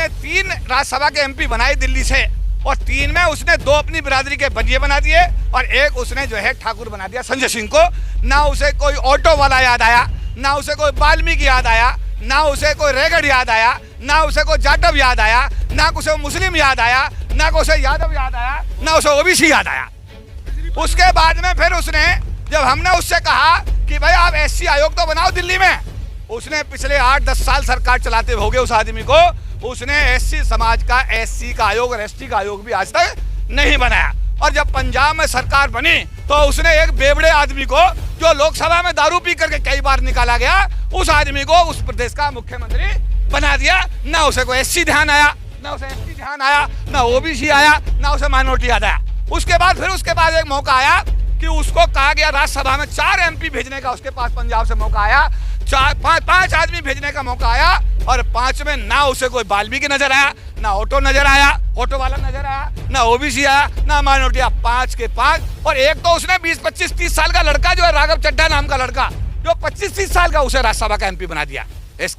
उसने 3 राज्यसभा के एमपी बनाए दिल्ली से, और 3 में उसने 2 अपनी बिरादरी के बनिए बना दिए और एक उसने जो है ठाकुर बना दिया संजय सिंह को। ना उसे कोई ऑटो वाला याद आया, ना उसे कोई वाल्मीकि याद आया, ना उसे कोई रेगड़ याद आया, ना उसे कोई जाटव याद आया, ना उसे मुस्लिम याद आया, ना उसे यादव याद आया, ना उसे ओबीसी याद आया। उसके बाद में फिर उसने, जब हमने उससे कहा कि भाई आप एससी आयोग तो बनाओ दिल्ली में, उसने पिछले 8-10 साल सरकार चलाते हो गए उस आदमी को, उसने एससी समाज का एससी का आयोग और एसटी का आयोग भी आज तक नहीं बनाया। और जब पंजाब में सरकार बनी तो उसने एक बेवड़े आदमी को, जो लोकसभा में दारू पी करके कई बार निकाला गया, उस आदमी को उस प्रदेश का मुख्यमंत्री बना दिया। ना उसे कोई एससी ध्यान आया, ना उसे एसटी ध्यान आया, ना ओबीसी आया, ना उसे माइनॉरिटी याद आया। उसके बाद एक मौका आया कि उसको कहा गया राज्यसभा में 4 एमपी भेजने का, उसके पास पंजाब से मौका आया, 5 आदमी भेजने का मौका आया, और 5 में ना उसे कोई वाल्मीकि नजर आया, ना ऑटो नजर आया, ऑटो वाला नजर आया, ना ओबीसी आया, ना माइनॉरिटी आया। 5 के 5। और एक तो उसने 20-25-30 साल का लड़का, जो है राघव चड्ढा नाम का लड़का, जो 25-30 साल का, उसे राज्यसभा का एमपी बना दिया।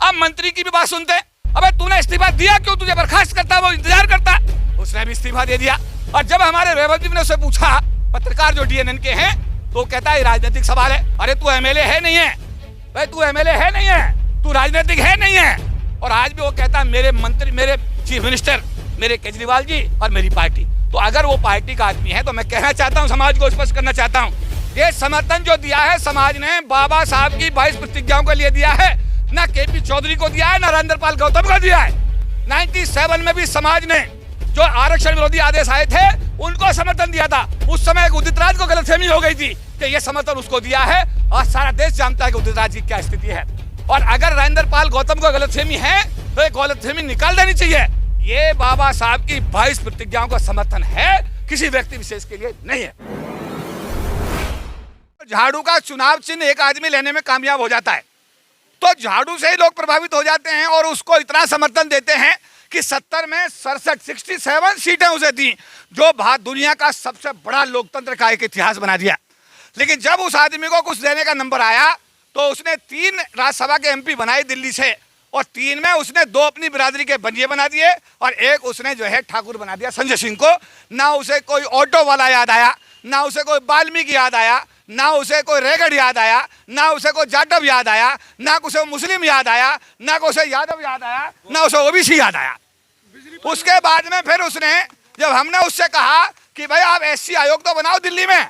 अब मंत्री की भी बात सुनते, अबे तूने इस्तीफा दिया क्यों, तुझे बर्खास्त करता वो इंतजार करता, उसने भी इस्तीफा दे दिया। और जब हमारे रेवत जी ने उससे पूछा, पत्रकार जो डीएनएन के हैं, तो कहता है राजनीतिक सवाल है। अरे तू एमएलए है नहीं है भाई, तू एमएलए है नहीं है, तू राजनीतिक है नहीं है। और आज भी वो कहता है मेरे मंत्री, मेरे चीफ मिनिस्टर, मेरे केजरीवाल जी और मेरी पार्टी। तो अगर वो पार्टी का आदमी है तो मैं कहना चाहता हूँ, समाज को स्पष्ट करना चाहता हूँ, ये समर्थन जो दिया है समाज ने बाबा साहब की 22 प्रतिज्ञाओं के लिए दिया है, ना केपी चौधरी को दिया है, ना राजेंद्र पाल गौतम को दिया है। 97 में भी समाज ने जो आरक्षण विरोधी आदेश आए थे उनको समर्थन दिया था। उस समय उदित राज को गलतफहमी हो गई थी कि ये समर्थन उसको दिया है, और सारा देश जानता है कि उदित राज की क्या स्थिति है। और अगर राजेंद्र पाल गौतम को गलतफहमी है तो ये गलतफहमी निकाल देनी चाहिए। ये बाबा साहब की 22 प्रतिज्ञाओं का समर्थन है, किसी व्यक्ति विशेष के लिए नहीं है। झाड़ू का चुनाव चिन्ह एक आदमी लेने में कामयाब हो जाता है तो झाड़ू से ही लोग प्रभावित हो जाते हैं, और उसको इतना समर्थन देते हैं कि 70 में 67 सीटें उसे दी, जो दुनिया का सबसे बड़ा लोकतंत्र का एक इतिहास बना दिया। लेकिन जब उस आदमी को कुछ देने का नंबर आया तो उसने 3 राज्यसभा के एमपी बनाए दिल्ली से, और 3 में उसने 2 अपनी बिरादरी के बनिए बना दिए और एक उसने जो है ठाकुर बना दिया संजय सिंह को। ना उसे कोई ऑटो वाला याद आया, ना उसे कोई वाल्मीकि याद आया, ना उसे कोई रेगड़ याद आया, ना उसे कोई जाटव याद आया, ना उसे मुस्लिम याद आया, ना उसे यादव याद आया, ना उसे ओबीसी याद आया। उसके बाद में फिर उसने, जब हमने उससे कहा कि भाई आप एससी आयोग तो बनाओ दिल्ली में,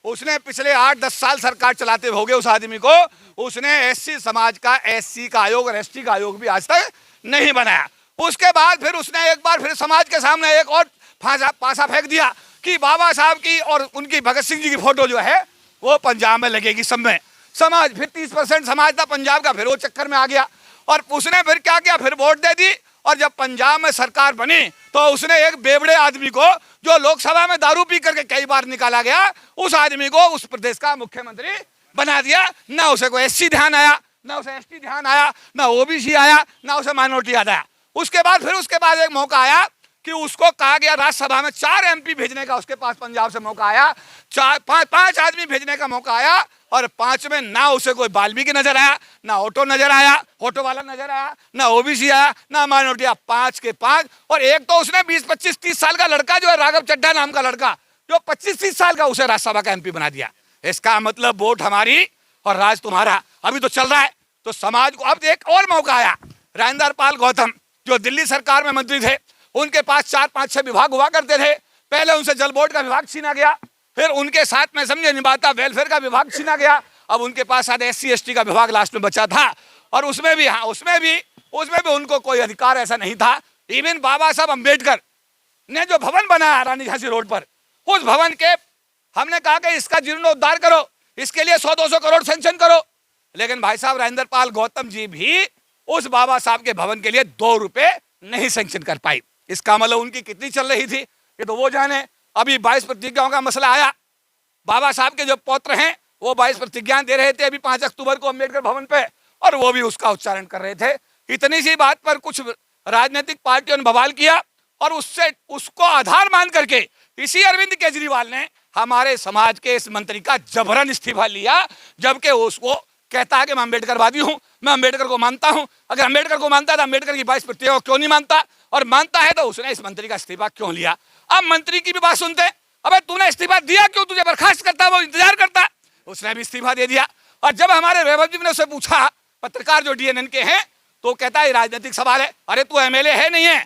उसने पिछले 8-10 साल सरकार चलाते हो गए उस आदमी को, उसने एससी समाज का एससी का आयोग और एसटी का आयोग भी आज तक नहीं बनाया। उसके बाद फिर उसने एक बार फिर समाज के सामने एक और पासा फेंक दिया कि बाबा साहब की और उनकी भगत सिंह जी की फोटो जो है वो पंजाब में लगेगी सब में। समाज फिर 30% समाज था पंजाब का, फिर वो चक्कर में आ गया और उसने फिर क्या किया, फिर वोट दे दी। और जब पंजाब में सरकार बनी तो उसने एक बेवड़े आदमी को, जो लोकसभा में दारू पी करके कई बार निकाला गया, उस आदमी को उस प्रदेश का मुख्यमंत्री बना दिया। ना उसे कोई एससी ध्यान आया, ना उसे एसटी ध्यान आया, ना ओबीसी आया, ना उसे माइनॉरिटी याद आया। उसके बाद एक मौका आया कि उसको कहा गया राज्यसभा में 4 एमपी भेजने का, उसके पास पंजाब से मौका आया, 5 आदमी भेजने का मौका आया, और 5 में ना उसे कोई वाल्मीकि नजर आया, ना ऑटो नजर आया, ऑटो वाला नजर आया, ना ओबीसी आया, ना माइनॉरिटी आया। 5 के 5। और एक तो उसने 20-25-30 साल का लड़का, जो है राघव चड्ढा नाम का लड़का, जो 25-30 साल का, उसे राज्यसभा का एमपी बना दिया। इसका मतलब वोट हमारी और राज तुम्हारा अभी तो चल रहा है। तो समाज को अब एक और मौका आया। राजेंद्र पाल गौतम जो दिल्ली सरकार में मंत्री थे, उनके पास 4-5-6 विभाग हुआ करते थे। पहले उनसे जल बोर्ड का विभाग छीना गया, फिर उनके साथ में समझे निभाता वेलफेयर का विभाग छीना गया, अब उनके पास शायद एससी एसटी का विभाग लास्ट में बचा था, और उसमें भी उनको कोई अधिकार ऐसा नहीं था। इवन बाबा साहब अम्बेडकर ने जो भवन बनाया रानी झांसी रोड पर, उस भवन के हमने कहा कि इसका जीर्णोद्धार करो, इसके लिए 100-200 करोड़ सैंक्शन करो, लेकिन भाई साहब राजेंद्र पाल गौतम जी भी उस बाबा साहब के भवन के लिए 2 रुपए नहीं सैंक्शन कर पाई। इसका मतलब उनकी कितनी चल रही थी ये तो वो जाने। अभी 22 प्रतिज्ञाओं का मसला आया, बाबा साहब के जो पौत्र हैं वो 22 प्रतिज्ञाएं दे रहे थे अभी 5 अक्टूबर को अम्बेडकर भवन पे, और वो भी उसका उच्चारण कर रहे थे। इतनी सी बात पर कुछ राजनीतिक पार्टियों ने बवाल किया, और उसको आधार मान करके इसी अरविंद केजरीवाल ने हमारे समाज के इस मंत्री का जबरन इस्तीफा लिया, जबकि उसको कहता है कि मैं अम्बेडकरवादी हूं, मैं अम्बेडकर को मानता हूं। अगर अम्बेडकर को मानता है तो अम्बेडकर की 22 प्रतियों को क्यों नहीं मानता, और मानता है तो उसने इस मंत्री का इस्तीफा क्यों लिया। अब मंत्री की भी बात सुनते हैं, अबे तूने इस्तीफा दिया क्यों, तुझे बर्खास्त करता वो इंतजार करता, उसने भी इस्तीफा दे दिया। और जब हमारे वैभव जी ने उससे पूछा, पत्रकार जो DNN के हैं, तो कहता है राजनीतिक सवाल है। अरे तू MLA है नहीं है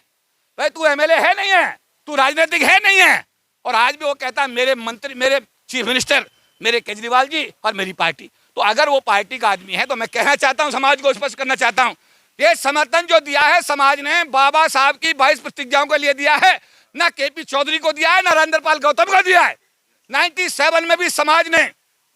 भाई, तू MLA है नहीं है, तू राजनीतिक है नहीं है। और आज भी वो कहता है मेरे मंत्री, मेरे चीफ मिनिस्टर, मेरे केजरीवाल जी और मेरी पार्टी। तो अगर वो पार्टी का आदमी है तो मैं कहना चाहता हूं, समाज को स्पष्ट करना चाहता हूं, ये समर्थन जो दिया है समाज ने बाबा साहब की 22 प्रतिज्ञाओं के लिए दिया है, ना KP चौधरी को दिया है, ना राजेंद्र पाल गौतम को दिया है। 97 में भी समाज ने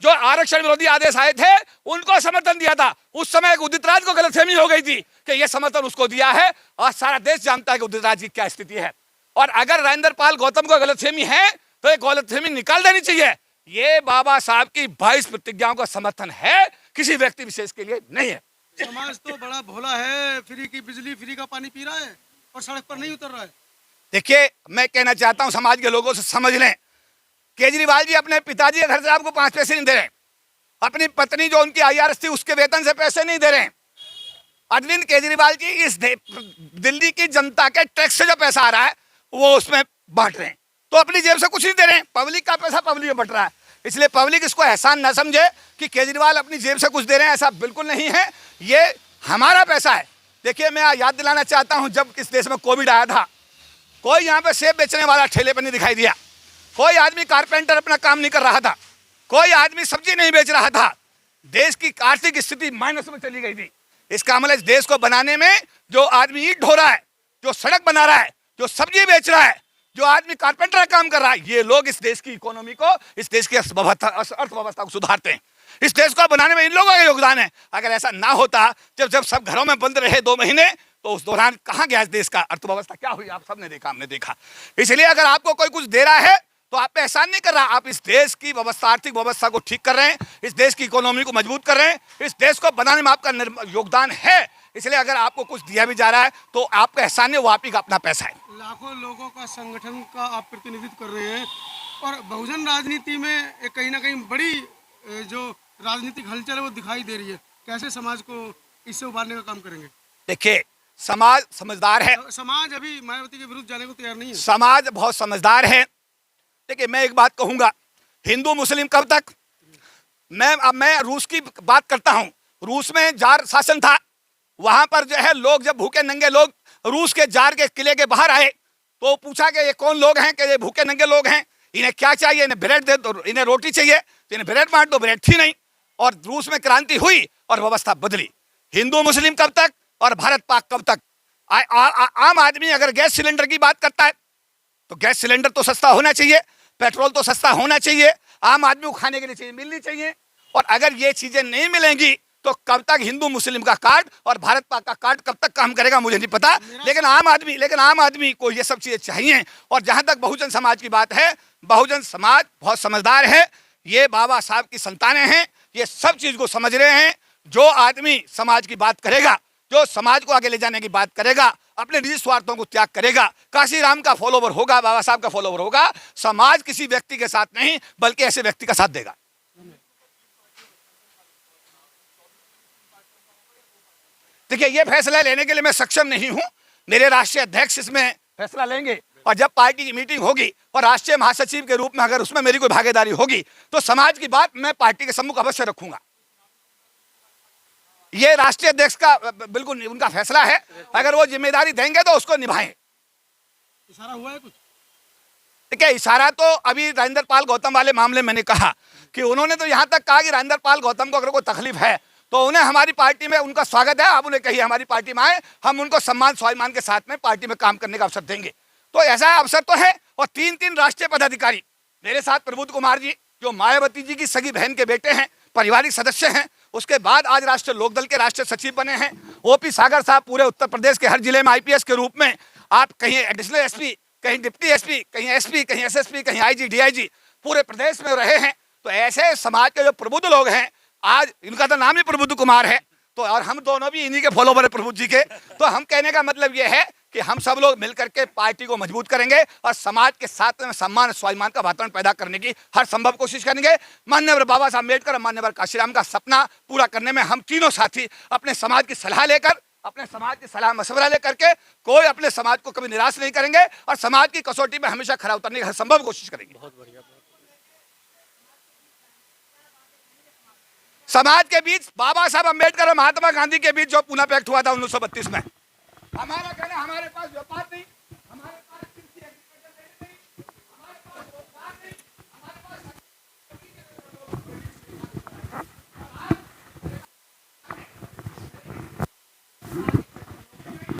जो आरक्षण विरोधी आदेश आए थे उनको समर्थन दिया था। उस समय उदित राज को गलतफहमी हो गई थी कि यह समर्थन उसको दिया है, और सारा देश जानता है कि उदित राज की क्या स्थिति है। और अगर राजेंद्र पाल गौतम को गलतफहमी है तो ये गलतफहमी निकाल देनी चाहिए। ये बाबा साहब की 22 प्रतिज्ञाओं का समर्थन है, किसी व्यक्ति विशेष के लिए नहीं है। समाज तो बड़ा भोला है, फ्री की बिजली, फ्री का पानी पी रहा है और सड़क पर नहीं उतर रहा है। देखिए, मैं कहना चाहता हूं समाज के लोगों से समझ लें, केजरीवाल जी अपने पिताजी के घर से आपको 5 पैसे नहीं दे रहे, अपनी पत्नी जो उनकी IRS थी उसके वेतन से पैसे नहीं दे रहे। अरविंद केजरीवाल जी इस दिल्ली की जनता के टैक्स से जो पैसा आ रहा है वो उसमें बांट रहे हैं, तो अपनी जेब से कुछ नहीं दे रहे हैं, पब्लिक का पैसा पब्लिक में बट रहा है। इसलिए पब्लिक इसको एहसान न समझे कि केजरीवाल अपनी जेब से कुछ दे रहे हैं, ऐसा बिल्कुल नहीं है, ये हमारा पैसा है। देखिए, मैं याद दिलाना चाहता हूं, जब इस देश में कोविड आया था, कोई यहाँ पे सेब बेचने वाला ठेले पर नहीं दिखाई दिया, कोई आदमी कारपेंटर अपना काम नहीं कर रहा था, कोई आदमी सब्जी नहीं बेच रहा था। देश की आर्थिक स्थिति माइनस में चली गई थी। इसका मतलब इस देश को बनाने में जो आदमी ईंट ढो रहा है, जो सड़क बना रहा है, जो सब्जी बेच रहा है, जो आदमी कारपेंटर का काम कर रहा है, ये लोग इस देश की इकोनॉमी को, इस देश की अर्थव्यवस्था को सुधारते हैं। इस देश को बनाने में इन लोगों का योगदान है। अगर ऐसा ना होता, जब सब घरों में बंद रहे 2 महीने, तो उस दौरान कहां गया इस देश का अर्थव्यवस्था, क्या हुई, आप सबने देखा, हमने देखा। इसलिए अगर आपको कोई कुछ दे रहा है तो आप पे एहसान नहीं कर रहा, आप इस देश की व्यवस्था, आर्थिक व्यवस्था को ठीक कर रहे हैं, इस देश की इकोनॉमी को मजबूत कर रहे हैं, इस देश को बनाने में आपका योगदान है। इसलिए अगर आपको कुछ दिया भी जा रहा है तो आपका एहसान नहीं, वो आप ही का अपना पैसा है। लाखों लोगों का संगठन का आप प्रतिनिधित्व कर रहे हैं, और बहुजन राजनीति में एक कहीं ना कहीं बड़ी जो राजनीतिक हलचल है वो दिखाई दे रही है। कैसे समाज को इससे उबारने का काम करेंगे? देखिए, समाज समझदार है, समाज अभी मायावती के विरुद्ध जाने को तैयार नहीं है। समाज बहुत समझदार है। देखिए, मैं एक बात कहूंगा, हिंदू मुस्लिम कब तक, मैं रूस की बात करता हूं, रूस में जार शासन था, वहां पर जो है लोग, जब भूखे नंगे लोग रूस के जार के किले के बाहर आए तो पूछा कि ये कौन लोग हैं, कि ये भूखे नंगे लोग हैं, इन्हें क्या चाहिए, इन्हें ब्रेड दे दो, इन्हें रोटी चाहिए तो इन्हें ब्रेड बांट दो, ब्रेड थी नहीं, और रूस में क्रांति हुई और व्यवस्था बदली। हिंदू मुस्लिम कब तक और भारत पाक कब तक? आम आदमी अगर गैस सिलेंडर की बात करता है तो गैस सिलेंडर तो सस्ता होना चाहिए, पेट्रोल तो सस्ता होना चाहिए, आम आदमी को खाने के लिए चीज मिलनी चाहिए। और अगर ये चीजें नहीं मिलेंगी तो कब तक हिंदू मुस्लिम का कार्ड और भारत पाक का कार्ड कब तक काम करेगा मुझे नहीं पता, लेकिन आम आदमी को ये सब चीजें चाहिए। और जहां तक बहुजन समाज की बात है, बहुजन समाज बहुत समझदार है, ये बाबा साहब की संतानें हैं, ये सब चीज को समझ रहे हैं। जो आदमी समाज की बात करेगा, जो समाज को आगे ले जाने की बात करेगा, अपने निजी स्वार्थों को त्याग करेगा, काशीराम का फॉलोवर होगा, बाबा साहब का फॉलोवर होगा, समाज किसी व्यक्ति के साथ नहीं बल्कि ऐसे व्यक्ति का साथ देगा। देखिए, ये फैसला लेने के लिए मैं सक्षम नहीं हूं, मेरे राष्ट्रीय अध्यक्ष इसमें फैसला लेंगे, और जब पार्टी की मीटिंग होगी और राष्ट्रीय महासचिव के रूप में अगर उसमें मेरी कोई भागीदारी होगी तो समाज की बात मैं पार्टी के सम्मुख अवश्य रखूंगा। ये राष्ट्रीय अध्यक्ष का बिल्कुल उनका फैसला है, अगर वो जिम्मेदारी देंगे तो उसको निभाएं। इशारा हुआ है कुछ? देखिए, इशारा तो अभी राजेंद्र पाल गौतम वाले मामले में मैंने कहा कि उन्होंने तो यहां तक कहा कि राजेंद्र पाल गौतम को अगर कोई तकलीफ है तो उन्हें हमारी पार्टी में उनका स्वागत है, आप उन्हें कहिए हमारी पार्टी में आए, हम उनको सम्मान स्वाभिमान के साथ में पार्टी में काम करने का अवसर देंगे। तो ऐसा अवसर तो है। और 3 राष्ट्रीय पदाधिकारी मेरे साथ, प्रबोध कुमार जी जो मायावती जी की सगी बहन के बेटे हैं, पारिवारिक सदस्य हैं, उसके बाद आज राष्ट्रीय लोकदल के राष्ट्रीय सचिव बने हैं। OP सागर साहब पूरे उत्तर प्रदेश के हर जिले में IPS के रूप में, आप कहीं एडिशनल SP, कहीं डिप्टी SP, कहीं SP, कहीं SSP, कहीं IG DIG पूरे प्रदेश में रहे हैं। तो ऐसे समाज के जो प्रबुद्ध लोग हैं, आज इनका तो नाम ही प्रबुद्ध कुमार है, तो और हम दोनों भी इन्हीं के फॉलोवर है प्रबुद्ध जी के, तो हम कहने का मतलब ये है कि हम सब लोग मिलकर के पार्टी को मजबूत करेंगे और समाज के साथ में सम्मान स्वाभिमान का वातावरण पैदा करने की हर संभव कोशिश करेंगे। माननीय बाबा साहब अम्बेडकर और माननीय काशीराम का सपना पूरा करने में हम तीनों साथी अपने समाज की सलाह लेकर, अपने समाज की सलाह मशवरा लेकर के कोई अपने समाज को कभी निराश नहीं करेंगे और समाज की कसौटी में हमेशा खरा उतरने की हर संभव कोशिश करेंगे। बहुत बढ़िया। समाज के बीच बाबा साहब अम्बेडकर और महात्मा गांधी के बीच जो पूना पैक्ट हुआ था 1932 में, हमारा कहना हमारे पास व्यापार नहीं, हमारे पास कृषि एग्रीकल्चर नहीं, हमारे पास रोजगार नहीं, हमारे पास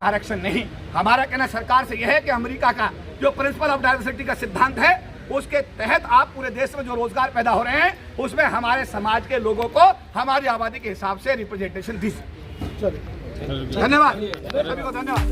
आरक्षण नहीं। हमारा कहना सरकार से यह है कि अमेरिका का जो प्रिंसिपल ऑफ डाइवर्सिटी का सिद्धांत है उसके तहत आप पूरे देश में जो रोजगार पैदा हो रहे हैं उसमें हमारे समाज के लोगों को हमारी आबादी के हिसाब से रिप्रेजेंटेशन दीजिए। धन्यवाद सभी को, धन्यवाद।